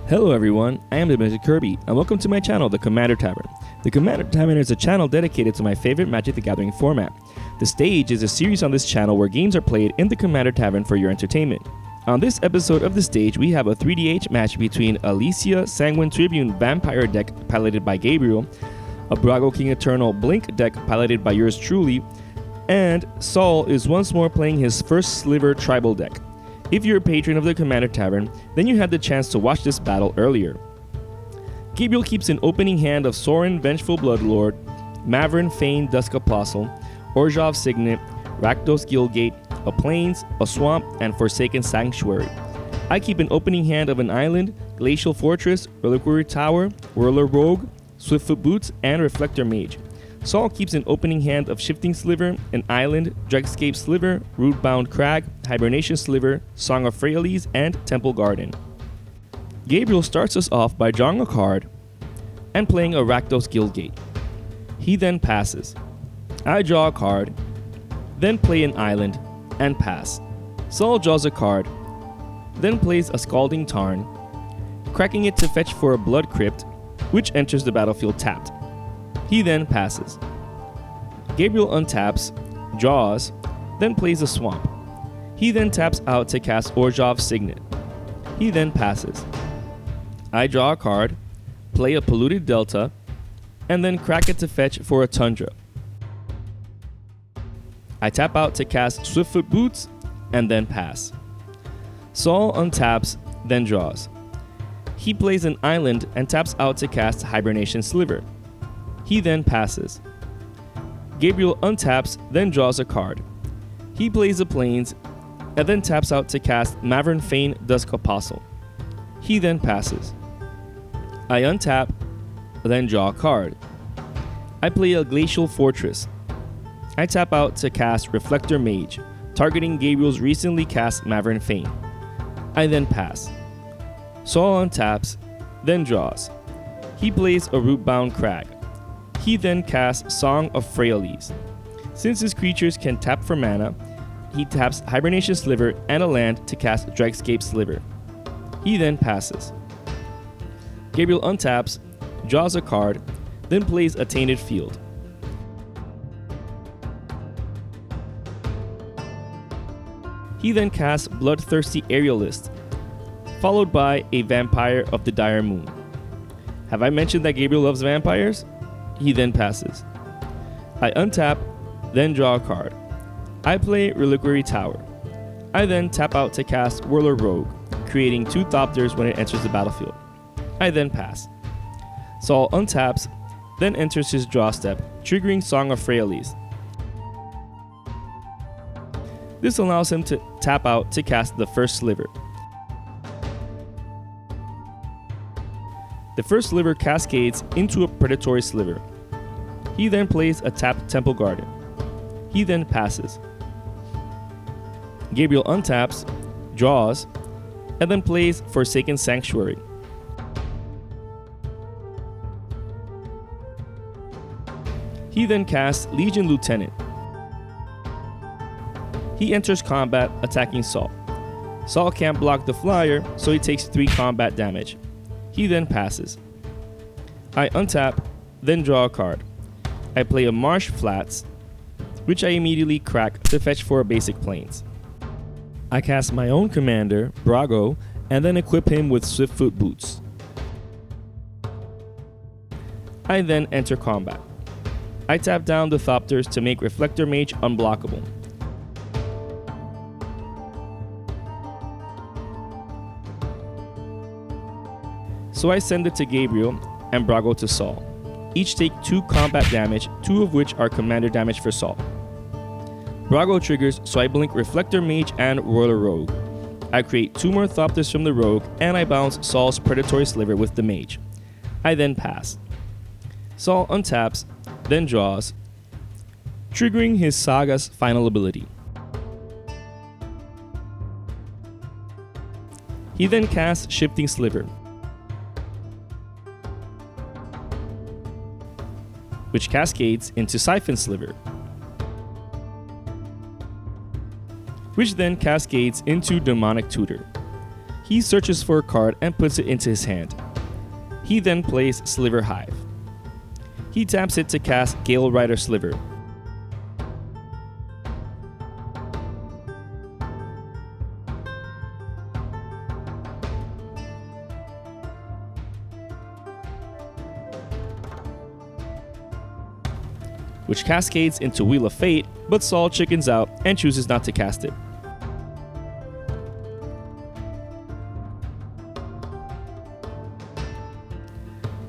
Hello everyone, I am Demented Kirby, and welcome to my channel, the Commander Tavern. The Commander Tavern is a channel dedicated to my favorite Magic the Gathering format. The Stage is a series on this channel where games are played in the Commander Tavern for your entertainment. On this episode of The Stage, we have a 3DH match between a Licia Sanguine Tribune Vampire deck piloted by Gabriel, a Brago King Eternal Blink deck piloted by yours truly, and Saul is once more playing his First Sliver Tribal deck. If you're a patron of the Commander Tavern, then you had the chance to watch this battle earlier. Gabriel keeps an opening hand of Sorin Vengeful Bloodlord, Mavrin Fane Dusk Apostle, Orzhov Signet, Rakdos Guildgate, a Plains, a Swamp, and Forsaken Sanctuary. I keep an opening hand of an Island, Glacial Fortress, Reliquary Tower, Whirler Rogue, Swiftfoot Boots, and Reflector Mage. Saul keeps an opening hand of Shifting Sliver, an Island, Dregscape Sliver, Rootbound Crag, Hibernation Sliver, Song of Freyalise, and Temple Garden. Gabriel starts us off by drawing a card and playing a Rakdos Guildgate. He then passes. I draw a card, then play an Island, and pass. Saul draws a card, then plays a Scalding Tarn, cracking it to fetch for a Blood Crypt, which enters the battlefield tapped. He then passes. Gabriel untaps, draws, then plays a Swamp. He then taps out to cast Orzhov Signet. He then passes. I draw a card, play a Polluted Delta, and then crack it to fetch for a Tundra. I tap out to cast Swiftfoot Boots, and then pass. Saul untaps, then draws. He plays an Island and taps out to cast Hibernation Sliver. He then passes. Gabriel untaps, then draws a card. He plays a Plains, and then taps out to cast Mavrin Fane Dusk Apostle. He then passes. I untap, then draw a card. I play a Glacial Fortress. I tap out to cast Reflector Mage, targeting Gabriel's recently cast Mavrin Fane. I then pass. Saul untaps, then draws. He plays a Rootbound Crag. He then casts Song of Freyalise. Since his creatures can tap for mana, he taps Hibernation Sliver and a land to cast Dregscape Sliver. He then passes. Gabriel untaps, draws a card, then plays a Tainted Field. He then casts Bloodthirsty Aerialist, followed by a Vampire of the Dire Moon. Have I mentioned that Gabriel loves vampires? He then passes. I untap, then draw a card. I play Reliquary Tower. I then tap out to cast Whirler Rogue, creating 2 Thopters when it enters the battlefield. I then pass. Saul untaps, then enters his draw step, triggering Song of Freyalise. This allows him to tap out to cast the First Sliver. The First Sliver cascades into a Predatory Sliver. He then plays a tapped Temple Garden. He then passes. Gabriel untaps, draws, and then plays Forsaken Sanctuary. He then casts Legion Lieutenant. He enters combat, attacking Saul. Saul can't block the flyer, so he takes 3 combat damage. He then passes. I untap, then draw a card. I play a Marsh Flats, which I immediately crack to fetch for a basic Plains. I cast my own commander, Brago, and then equip him with Swiftfoot Boots. I then enter combat. I tap down the Thopters to make Reflector Mage unblockable. So I send it to Gabriel and Brago to Saul. Each take 2 combat damage, 2 of which are commander damage for Saul. Brago triggers, so I blink Reflector Mage and Whirler Rogue. I create 2 more Thopters from the Rogue, and I bounce Saul's Predatory Sliver with the Mage. I then pass. Saul untaps, then draws, triggering his Saga's final ability. He then casts Shifting Sliver, which cascades into Siphon Sliver, which then cascades into Demonic Tutor. He searches for a card and puts it into his hand. He then plays Sliver Hive. He taps it to cast Gale Rider Sliver. Which cascades into Wheel of Fate, but Saul chickens out and chooses not to cast it.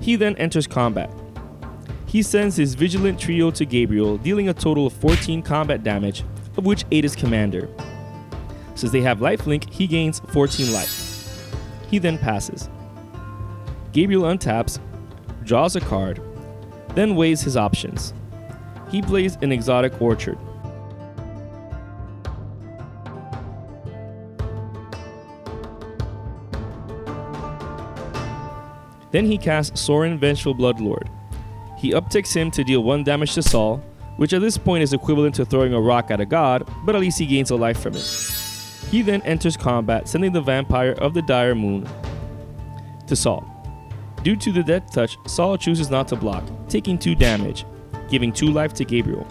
He then enters combat. He sends his Vigilant Trio to Gabriel, dealing a total of 14 combat damage, of which 8 is Commander. Since they have lifelink, he gains 14 life. He then passes. Gabriel untaps, draws a card, then weighs his options. He plays an Exotic Orchard. Then he casts Sorin Vengeful Bloodlord. He upticks him to deal 1 damage to Saul, which at this point is equivalent to throwing a rock at a god, but at least he gains a life from it. He then enters combat, sending the Vampire of the Dire Moon to Saul. Due to the Death Touch, Saul chooses not to block, taking 2 damage, giving 2 life to Gabriel.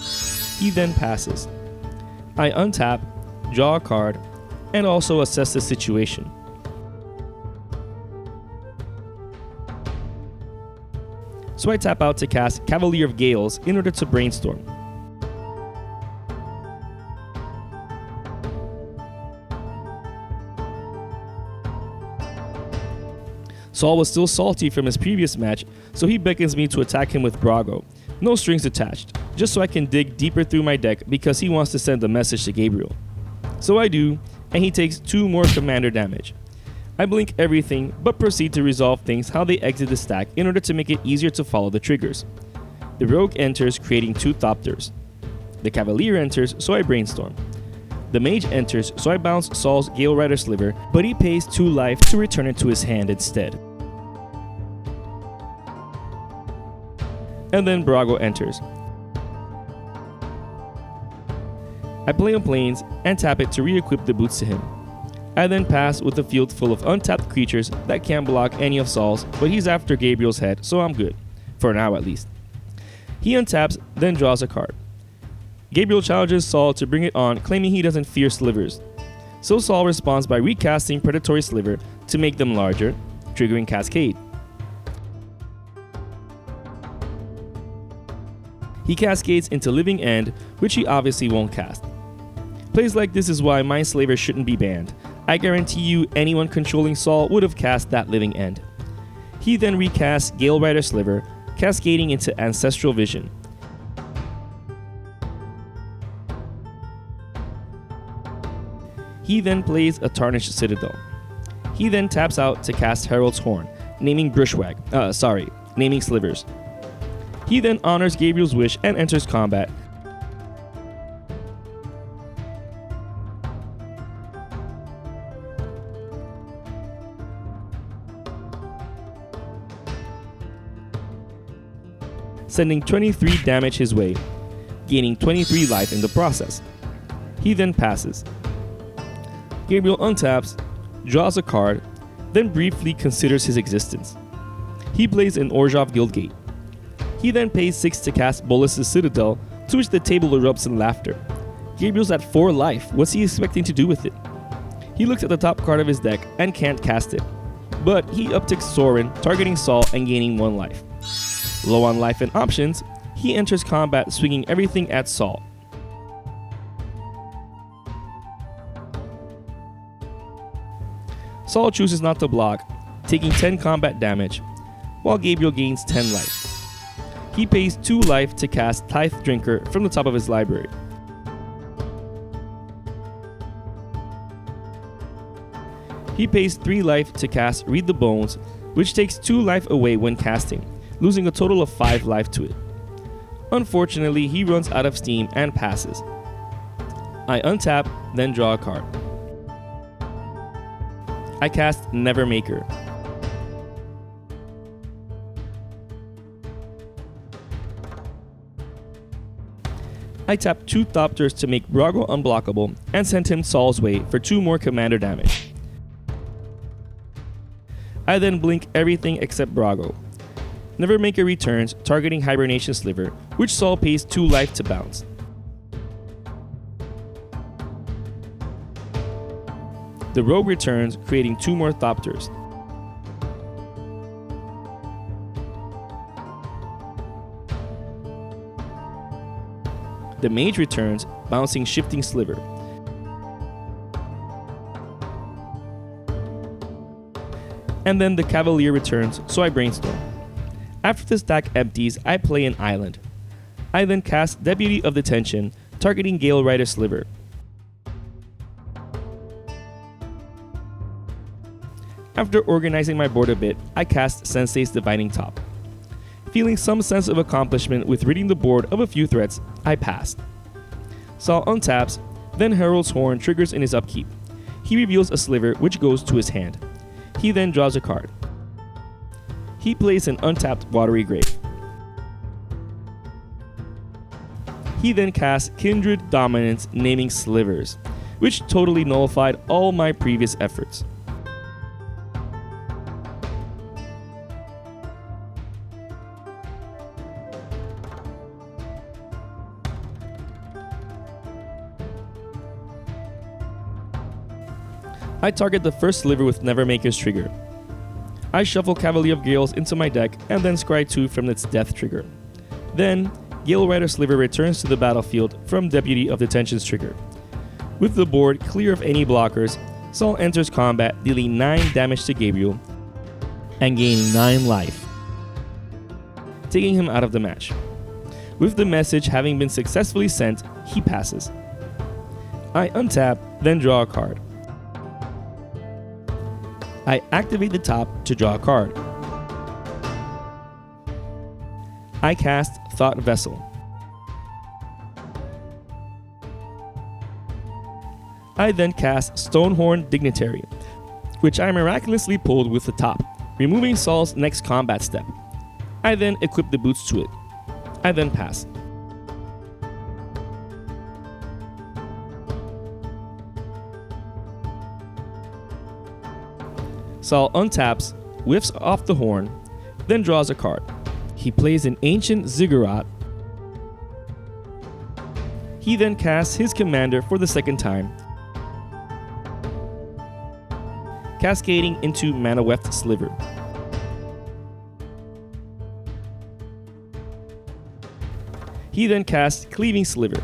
He then passes. I untap, draw a card, and also assess the situation. So I tap out to cast Cavalier of Gales in order to brainstorm. Saul was still salty from his previous match, so he beckons me to attack him with Brago. No strings attached, just so I can dig deeper through my deck because he wants to send a message to Gabriel. So I do, and he takes 2 more commander damage. I blink everything, but proceed to resolve things how they exit the stack in order to make it easier to follow the triggers. The Rogue enters, creating 2 Thopters. The Cavalier enters, so I brainstorm. The Mage enters, so I bounce Saul's Gale Rider Sliver, but he pays 2 life to return it to his hand instead. And then Brago enters. I play on Plains and tap it to re-equip the boots to him. I then pass with a field full of untapped creatures that can't block any of Saul's, but he's after Gabriel's head, so I'm good. For now at least. He untaps, then draws a card. Gabriel challenges Saul to bring it on, claiming he doesn't fear slivers. So Saul responds by recasting Predatory Sliver to make them larger, triggering Cascade. He cascades into Living End, which he obviously won't cast. Plays like this is why Mind Slaver shouldn't be banned. I guarantee you anyone controlling Saul would have cast that Living End. He then recasts Gale Rider Sliver, cascading into Ancestral Vision. He then plays a Tarnished Citadel. He then taps out to cast Herald's Horn, naming naming Slivers. He then honors Gabriel's wish and enters combat. Sending 23 damage his way, gaining 23 life in the process. He then passes. Gabriel untaps, draws a card, then briefly considers his existence. He plays an Orzhov Guildgate. He then pays 6 to cast Bolas' Citadel, to which the table erupts in laughter. Gabriel's at 4 life, what's he expecting to do with it? He looks at the top card of his deck and can't cast it, but he upticks Sorin, targeting Saul and gaining 1 life. Low on life and options, he enters combat swinging everything at Saul. Saul chooses not to block, taking 10 combat damage, while Gabriel gains 10 life. He pays 2 life to cast Tithe Drinker from the top of his library. He pays 3 life to cast Read the Bones, which takes 2 life away when casting, losing a total of 5 life to it. Unfortunately, he runs out of steam and passes. I untap, then draw a card. I cast Nevermaker. I tap 2 Thopters to make Brago unblockable and send him Saul's way for 2 more commander damage. I then blink everything except Brago. Nevermaker returns, targeting Hibernation Sliver, which Saul pays 2 life to bounce. The Rogue returns, creating 2 more Thopters. The Mage returns, bouncing Shifting Sliver. And then the Cavalier returns, so I brainstorm. After the stack empties, I play an island. I then cast Deputy of Detention, targeting Gale Rider Sliver. After organizing my board a bit, I cast Sensei's Divining Top. Feeling some sense of accomplishment with ridding the board of a few threats, I passed. Saul untaps, then Herald's Horn triggers in his upkeep. He reveals a sliver which goes to his hand. He then draws a card. He plays an untapped Watery Grave. He then casts Kindred Dominance, naming Slivers, which totally nullified all my previous efforts. I target the first sliver with Nevermaker's trigger. I shuffle Cavalier of Gales into my deck and then scry 2 from its death trigger. Then, Gale Rider Sliver returns to the battlefield from Deputy of Detention's trigger. With the board clear of any blockers, Saul enters combat, dealing 9 damage to Gabriel and gaining 9 life, taking him out of the match. With the message having been successfully sent, he passes. I untap, then draw a card. I activate the top to draw a card. I cast Thought Vessel. I then cast Stonehorn Dignitary, which I miraculously pulled with the top, removing Saul's next combat step. I then equip the boots to it. I then pass. Saul untaps, whiffs off the horn, then draws a card. He plays an Ancient Ziggurat. He then casts his Commander for the second time, cascading into Mana Weft Sliver. He then casts Cleaving Sliver,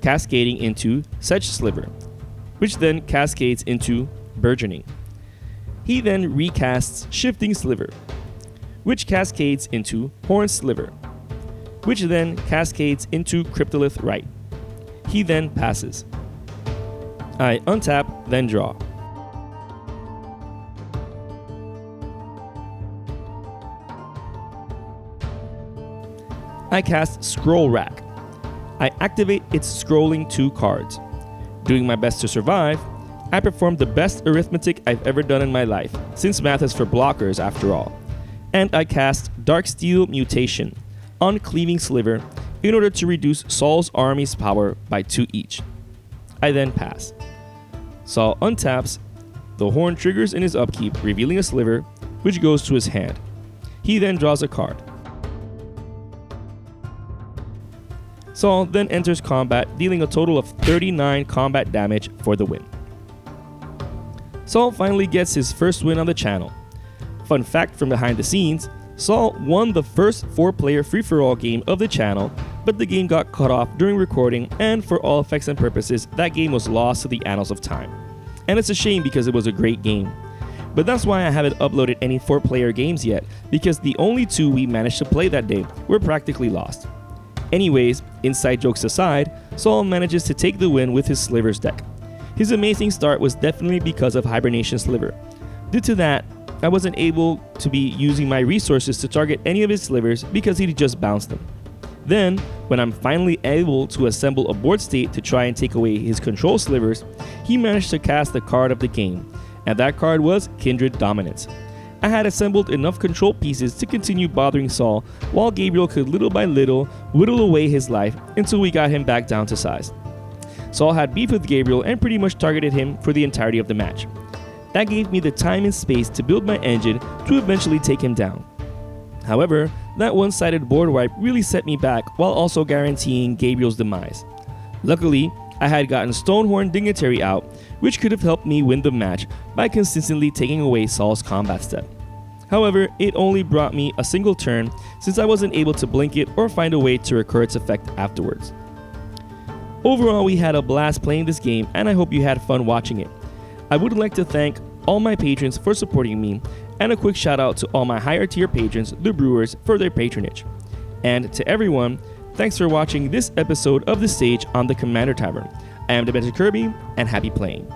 cascading into Sedge Sliver, which then cascades into Burgeoning. He then recasts Shifting Sliver, which cascades into Horn Sliver, which then cascades into Cryptolith Right. He then passes. I untap, then draw. I cast Scroll Rack. I activate its scrolling 2 cards. Doing my best to survive, I performed the best arithmetic I've ever done in my life, since math is for blockers after all. And I cast Darksteel Mutation on Cleaving Sliver in order to reduce Saul's army's power by 2 each. I then pass. Saul untaps, the horn triggers in his upkeep, revealing a sliver, which goes to his hand. He then draws a card. Saul then enters combat, dealing a total of 39 combat damage for the win. Saul finally gets his first win on the channel. Fun fact from behind the scenes, Saul won the first 4-player free-for-all game of the channel, but the game got cut off during recording, and for all effects and purposes, that game was lost to the annals of time. And it's a shame because it was a great game. But that's why I haven't uploaded any 4-player games yet, because the only 2 we managed to play that day were practically lost. Anyways, inside jokes aside, Saul manages to take the win with his Slivers deck. His amazing start was definitely because of Hibernation Sliver. Due to that, I wasn't able to be using my resources to target any of his slivers because he just bounced them. Then, when I'm finally able to assemble a board state to try and take away his control slivers, he managed to cast the card of the game, and that card was Kindred Dominance. I had assembled enough control pieces to continue bothering Saul, while Gabriel could little by little whittle away his life until we got him back down to size. Saul had beef with Gabriel and pretty much targeted him for the entirety of the match. That gave me the time and space to build my engine to eventually take him down. However, that one-sided board wipe really set me back while also guaranteeing Gabriel's demise. Luckily, I had gotten Stonehorn Dignitary out, which could have helped me win the match by consistently taking away Saul's combat step. However, it only brought me a single turn since I wasn't able to blink it or find a way to recur its effect afterwards. Overall, we had a blast playing this game and I hope you had fun watching it. I would like to thank all my patrons for supporting me, and a quick shout out to all my higher tier patrons, the Brewers, for their patronage. And to everyone, thanks for watching this episode of The Stage on the Commander Tavern. I am Demented Kirby, and happy playing.